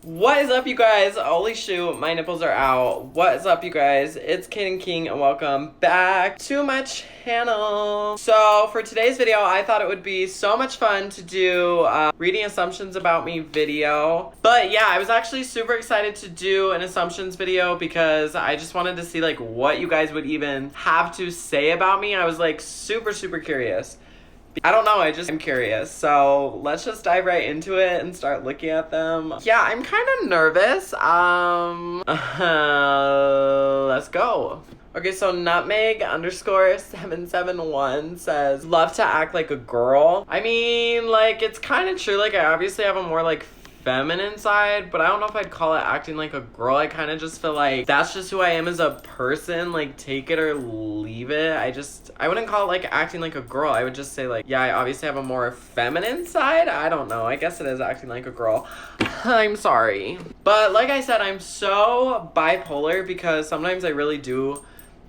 What is up, you guys? Holy shoot, my nipples are out. What is up, you guys? It's Kaden King, and welcome back to my channel. So, for today's video, I thought it would be so much fun to do reading assumptions about me video. But yeah, I was actually super excited to do an assumptions video because I just wanted to see like what you guys would even have to say about me. I was like super curious. I don't know, I'm curious. So let's just dive right into it and start looking at them. Yeah, I'm kind of nervous. Let's go. Okay, so Nutmeg _ 771 says, love to act like a girl. I mean, like, it's kind of true. Like, I obviously have a more, like, feminine side, but I don't know if I'd call it acting like a girl. I kind of just feel like that's just who I am as a person. Like, take it or leave it. I wouldn't call it like acting like a girl. I would just say like, yeah, I obviously have a more feminine side. I don't know. I guess it is acting like a girl. I'm sorry. But like I said, I'm so bipolar because sometimes I really do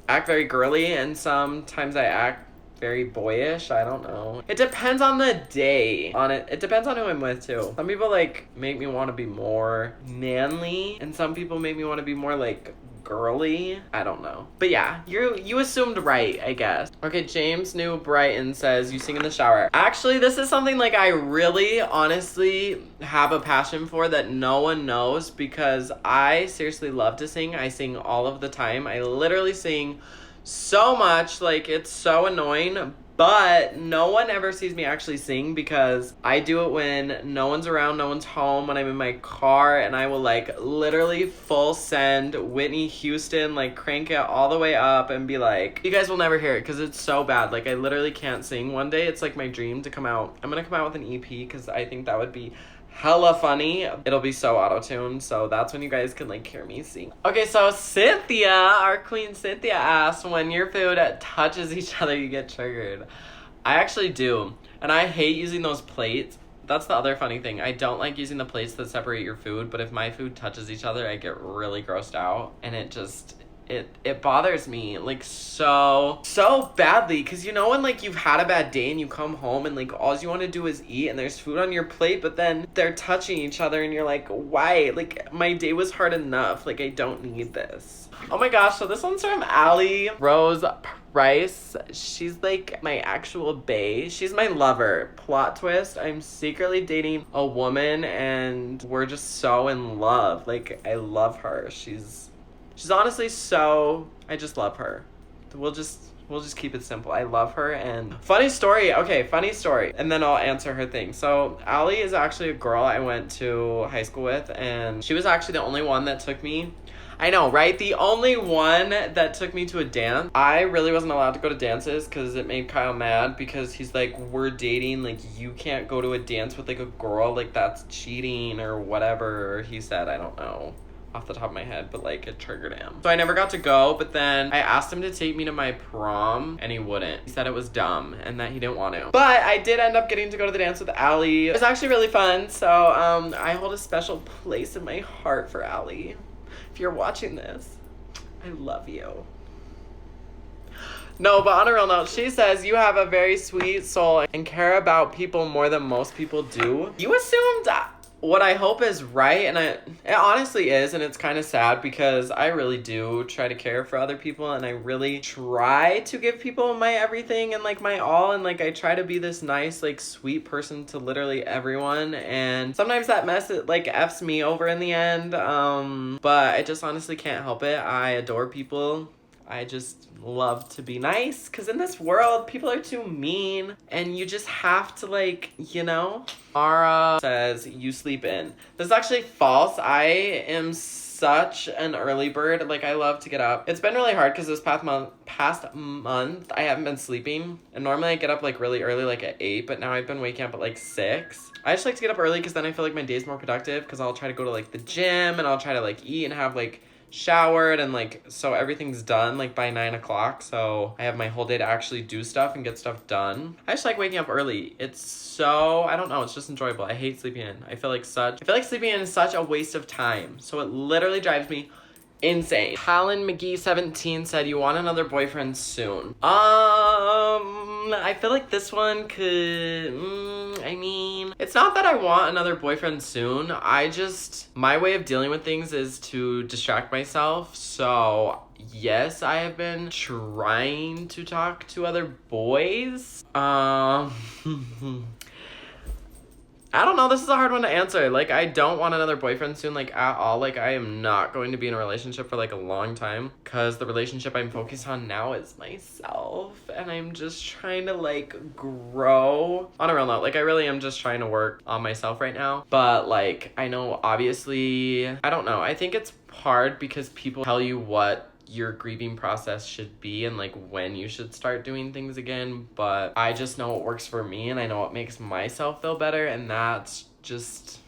act very girly and sometimes I act very boyish. I don't know. It depends on the day. It depends on who I'm with too. Some people like make me want to be more manly and some people make me want to be more like girly. I don't know. But yeah, you assumed right, I guess. Okay, James New Brighton says, you sing in the shower. Actually, this is something like I really honestly have a passion for that no one knows because I seriously love to sing. I sing all of the time. I literally sing so much, like it's so annoying, but no one ever sees me actually sing because I do it when no one's around, no one's home, when I'm in my car, and I will like literally full send Whitney Houston, like crank it all the way up and be like, you guys will never hear it because it's so bad. Like I literally can't sing. One day it's like my dream to come out. I'm gonna come out with an EP because I think that would be hella funny. It'll be so auto-tuned, so that's when you guys can like hear me sing. Okay, so Cynthia, our queen Cynthia asked, when your food touches each other you get triggered. I actually do, and I hate using those plates. That's the other funny thing. I don't like using the plates that separate your food, but if my food touches each other I get really grossed out, and it bothers me like so badly because you know when like you've had a bad day and you come home and like all you want to do is eat and there's food on your plate, but then they're touching each other and you're like, why? Like my day was hard enough, like I don't need this. Oh my gosh, so this one's from Allie Rose Price. She's like my actual bae. She's my lover. Plot twist, I'm secretly dating a woman and we're just so in love. Like I love her. She's honestly so, I just love her. We'll just keep it simple. I love her. And funny story. Okay, funny story. And then I'll answer her thing. So Allie is actually a girl I went to high school with, and she was actually the only one that took me. I know, right? The only one that took me to a dance. I really wasn't allowed to go to dances because it made Kyle mad because he's like, we're dating, like you can't go to a dance with like a girl, like that's cheating or whatever he said. I don't know off the top of my head, but like it triggered him. So I never got to go, but then I asked him to take me to my prom and he wouldn't. He said it was dumb and that he didn't want to. But I did end up getting to go to the dance with Allie. It was actually really fun. So I hold a special place in my heart for Allie. If you're watching this, I love you. No, but on a real note, she says, you have a very sweet soul and care about people more than most people do. You assumed what I hope is right, and it honestly is, and it's kind of sad because I really do try to care for other people, and I really try to give people my everything and like my all, and like I try to be this nice like sweet person to literally everyone, and sometimes that mess it like F's me over in the end, but I just honestly can't help it. I adore people. I just love to be nice because in this world, people are too mean and you just have to like, you know? Mara says, you sleep in. This is actually false. I am such an early bird. Like I love to get up. It's been really hard because this past month, I haven't been sleeping. And normally I get up like really early, like at 8, but now I've been waking up at like 6. I just like to get up early because then I feel like my day's more productive because I'll try to go to like the gym and I'll try to like eat and have like showered and like so everything's done like by 9 o'clock, so I have my whole day to actually do stuff and get stuff done. I just like waking up early. It's so, I don't know, it's just enjoyable. I hate sleeping in. I feel like sleeping in is such a waste of time, so it literally drives me insane. Colin McGee 17 said, you want another boyfriend soon. I feel like this one could, I mean, It's not that I want another boyfriend soon. My way of dealing with things is to distract myself. So yes, I have been trying to talk to other boys. I don't know, this is a hard one to answer. Like, I don't want another boyfriend soon, like, at all. Like, I am not going to be in a relationship for, like, a long time. Because the relationship I'm focused on now is myself. And I'm just trying to, like, grow. On a real note, like, I really am just trying to work on myself right now. But, like, I know, obviously, I don't know. I think it's hard because people tell you what your grieving process should be and like when you should start doing things again, but I just know what works for me and I know what makes myself feel better, and that's just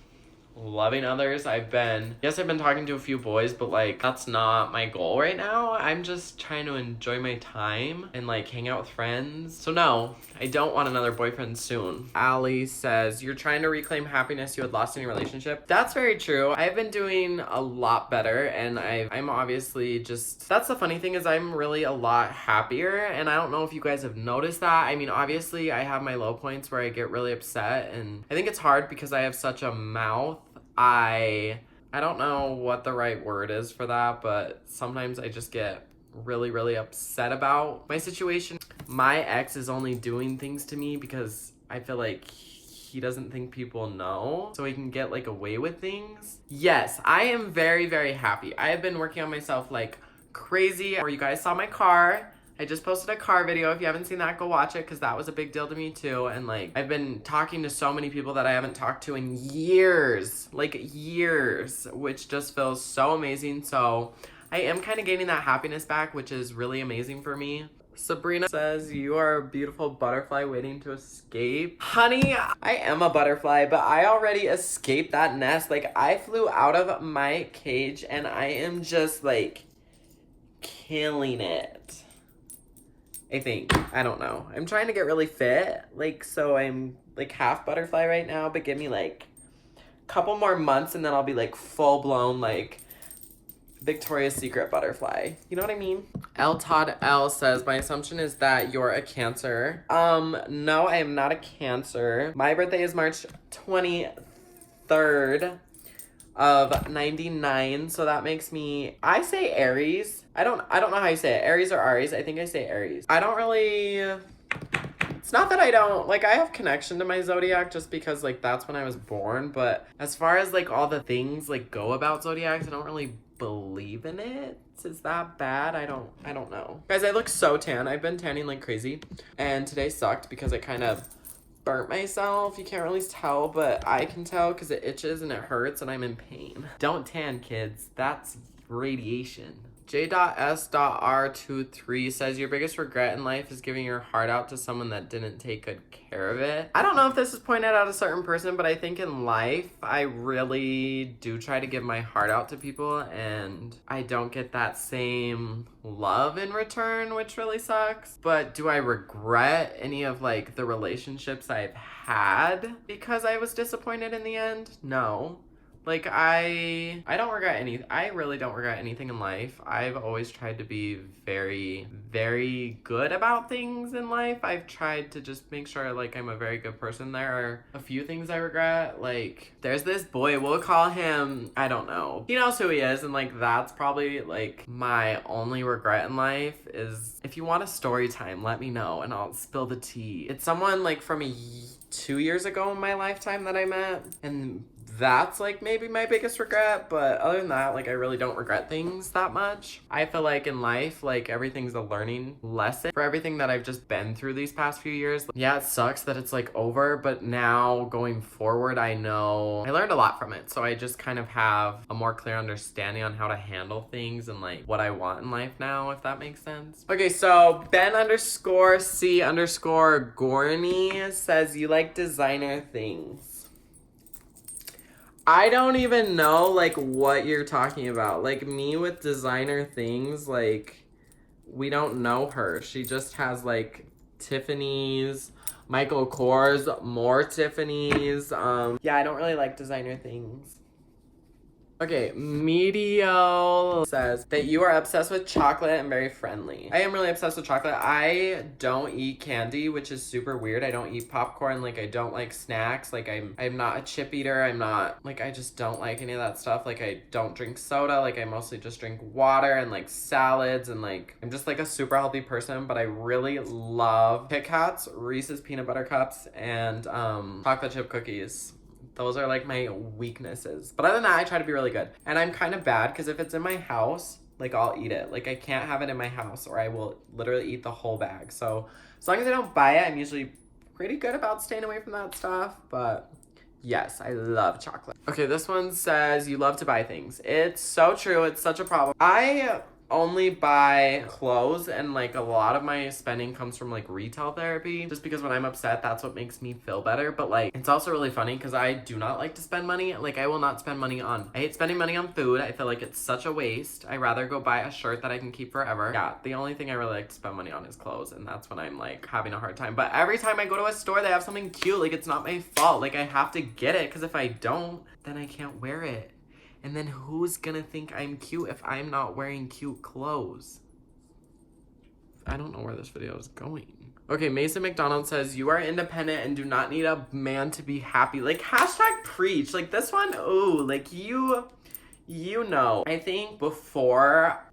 loving others. I've been talking to a few boys, but like that's not my goal right now. I'm just trying to enjoy my time and like hang out with friends. So no, I don't want another boyfriend soon. Allie says, you're trying to reclaim happiness you had lost in your relationship. That's very true. I've been doing a lot better, and I'm obviously just, that's the funny thing is I'm really a lot happier, and I don't know if you guys have noticed that. I mean, obviously I have my low points where I get really upset, and I think it's hard because I have such a mouth. I don't know what the right word is for that, but sometimes I just get really, really upset about my situation. My ex is only doing things to me because I feel like he doesn't think people know, so he can get like away with things. Yes, I am very, very happy. I have been working on myself like crazy. Where you guys saw my car. I just posted a car video. If you haven't seen that, go watch it because that was a big deal to me too. And like, I've been talking to so many people that I haven't talked to in years, like years, which just feels so amazing. So I am kind of gaining that happiness back, which is really amazing for me. Sabrina says, you are a beautiful butterfly waiting to escape. Honey, I am a butterfly, but I already escaped that nest. Like, I flew out of my cage and I am just like killing it. I think. I don't know. I'm trying to get really fit. Like, so I'm like half butterfly right now, but give me like a couple more months and then I'll be like full blown like Victoria's Secret butterfly. You know what I mean? L Todd L says, my assumption is that you're a Cancer. No, I am not a Cancer. My birthday is March 23rd of 99, so that makes me, I say Aries. I don't know how you say it. Aries or Aries. I think I say Aries. I don't really, it's not that I don't, like, I have connection to my zodiac just because like that's when I was born, but as far as like all the things like go about zodiacs, I don't really believe in it. Is that bad? I don't know. Guys, I look so tan. I've been tanning like crazy, and today sucked because I kind of burnt myself. You can't really tell, but I can tell because it itches and it hurts and I'm in pain. Don't tan, kids. That's radiation. J.S.R23 says, your biggest regret in life is giving your heart out to someone that didn't take good care of it. I don't know if this is pointed at a certain person, but I think in life, I really do try to give my heart out to people, and I don't get that same love in return, which really sucks. But do I regret any of like the relationships I've had because I was disappointed in the end? No. Like, I don't regret anything. I really don't regret anything in life. I've always tried to be very, very good about things in life. I've tried to just make sure, like, I'm a very good person. There are a few things I regret. Like, there's this boy, we'll call him, I don't know. He knows who he is, and, like, that's probably, like, my only regret in life is, if you want a story time, let me know, and I'll spill the tea. It's someone, like, from 2 years ago in my lifetime that I met, and that's like maybe my biggest regret, but other than that, like I really don't regret things that much. I feel like in life, like everything's a learning lesson for everything that I've just been through these past few years. Yeah, it sucks that it's like over, but now going forward, I know I learned a lot from it. So I just kind of have a more clear understanding on how to handle things and like what I want in life now, if that makes sense. Okay, so Ben_C_Gorney says, you like designer things. I don't even know, like, what you're talking about. Like, me with designer things, like, we don't know her. She just has, like, Tiffany's, Michael Kors, more Tiffany's. Yeah, I don't really like designer things. Okay, Medio says that you are obsessed with chocolate and very friendly. I am really obsessed with chocolate. I don't eat candy, which is super weird. I don't eat popcorn. Like, I don't like snacks. Like, I'm not a chip eater. I'm not, like, I just don't like any of that stuff. Like, I don't drink soda. Like, I mostly just drink water and, like, salads. And, like, I'm just, like, a super healthy person. But I really love Kit Kats, Reese's Peanut Butter Cups, and chocolate chip cookies. Those are like my weaknesses. But other than that, I try to be really good. And I'm kind of bad because if it's in my house, like I'll eat it. Like I can't have it in my house or I will literally eat the whole bag. So as long as I don't buy it, I'm usually pretty good about staying away from that stuff. But yes, I love chocolate. Okay, this one says you love to buy things. It's so true. It's such a problem. I only buy clothes and like a lot of my spending comes from like retail therapy just because when I'm upset that's what makes me feel better. But like it's also really funny because I do not like to spend money. Like I will not spend money on, I hate spending money on food. I feel like it's such a waste. I rather go buy a shirt that I can keep forever. Yeah, the only thing I really like to spend money on is clothes, and that's when I'm like having a hard time. But every time I go to a store they have something cute, like it's not my fault. Like I have to get it because if I don't then I can't wear it. And then who's gonna think I'm cute if I'm not wearing cute clothes? I don't know where this video is going. Okay, Mason McDonald says, you are independent and do not need a man to be happy. Like, hashtag preach. Like, this one, ooh, like, you know. I think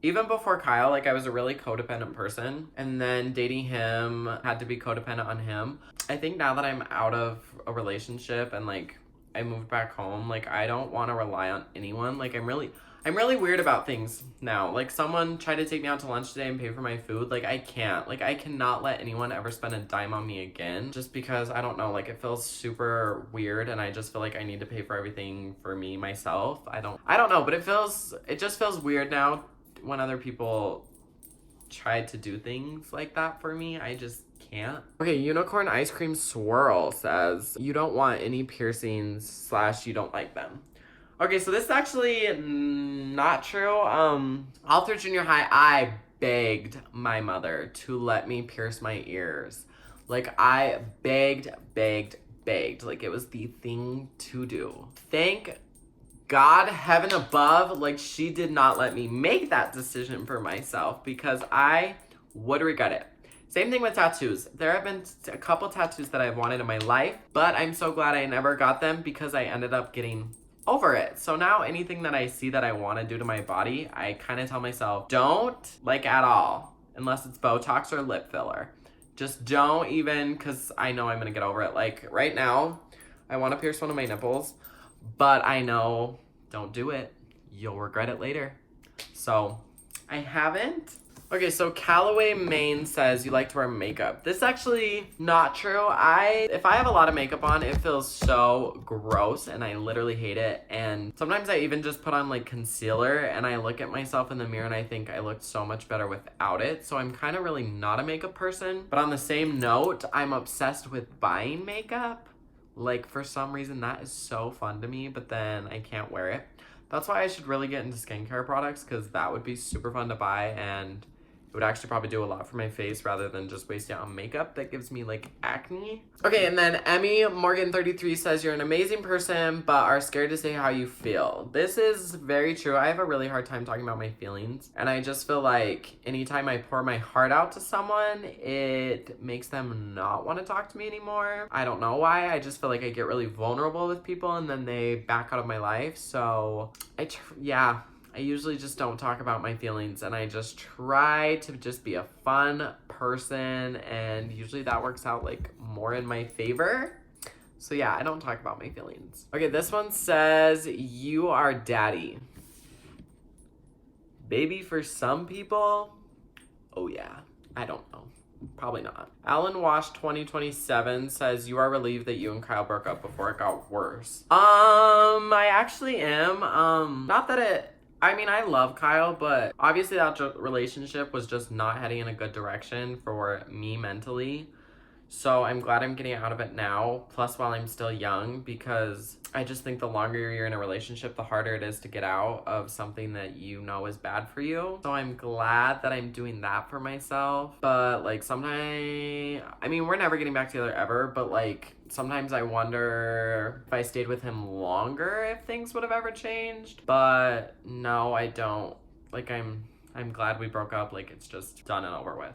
even before Kyle, like, I was a really codependent person. And then dating him, had to be codependent on him. I think now that I'm out of a relationship and, like, I moved back home, like I don't want to rely on anyone. Like I'm really weird about things now. Like someone tried to take me out to lunch today and pay for my food. Like I can't. Like I cannot let anyone ever spend a dime on me again just because I don't know, like it feels super weird and I just feel like I need to pay for everything for me myself. I don't know, but it just feels weird now when other people try to do things like that for me. I just can't. Okay, Unicorn Ice Cream Swirl says, you don't want any piercings / you don't like them. Okay, so this is actually not true. All through junior high, I begged my mother to let me pierce my ears. Like, I begged. Like, it was the thing to do. Thank God, heaven above, like, she did not let me make that decision for myself because I would regret it. Same thing with tattoos. There have been a couple tattoos that I've wanted in my life, but I'm so glad I never got them because I ended up getting over it. So now anything that I see that I want to do to my body, I kind of tell myself, don't, like at all, unless it's Botox or lip filler. Just don't even, because I know I'm going to get over it. Like right now, I want to pierce one of my nipples, but I know, don't do it. You'll regret it later. So I haven't. Okay, so Callaway Maine says you like to wear makeup. This is actually not true. If I have a lot of makeup on, it feels so gross and I literally hate it. And sometimes I even just put on like concealer and I look at myself in the mirror and I think I looked so much better without it. So I'm kind of really not a makeup person. But on the same note, I'm obsessed with buying makeup. Like for some reason that is so fun to me, but then I can't wear it. That's why I should really get into skincare products because that would be super fun to buy and it would actually probably do a lot for my face rather than just wasting it on makeup that gives me like acne. Okay, and then Emmy Morgan 33 says you're an amazing person but are scared to say how you feel. This is very true. I have a really hard time talking about my feelings and I just feel like anytime I pour my heart out to someone, it makes them not want to talk to me anymore. I don't know why. I just feel like I get really vulnerable with people and then they back out of my life. So I usually just don't talk about my feelings and I just try to just be a fun person and usually that works out like more in my favor. So yeah, I don't talk about my feelings. Okay, this one says you are daddy. Baby for some people? Oh yeah, I don't know. Probably not. Alan Wash 2027 says you are relieved that you and Kyle broke up before it got worse. I actually am. I love Kyle, but obviously that relationship was just not heading in a good direction for me mentally. So I'm glad I'm getting out of it now, plus while I'm still young, because I just think the longer you're in a relationship, the harder it is to get out of something that you know is bad for you. So I'm glad that I'm doing that for myself. But like sometimes, I mean, we're never getting back together ever, but like sometimes I wonder if I stayed with him longer, if things would have ever changed. But no, I don't. Like I'm glad we broke up. Like it's just done and over with.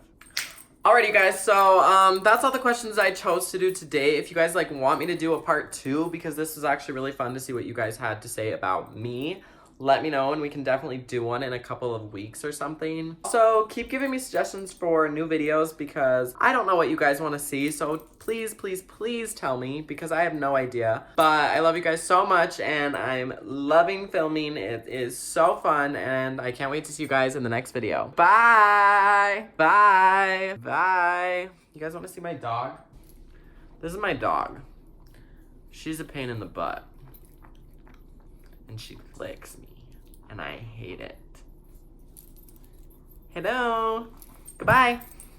Alright, you guys, so that's all the questions I chose to do today. If you guys like want me to do a part 2, because this was actually really fun to see what you guys had to say about me, let me know and we can definitely do one in a couple of weeks or something. So keep giving me suggestions for new videos because I don't know what you guys want to see, so please, please, please tell me because I have no idea. But I love you guys so much and I'm loving filming. It is so fun and I can't wait to see you guys in the next video. Bye! Bye! Bye! You guys want to see my dog? This is my dog. She's a pain in the butt. And she licks me. And I hate it. Hello. Goodbye.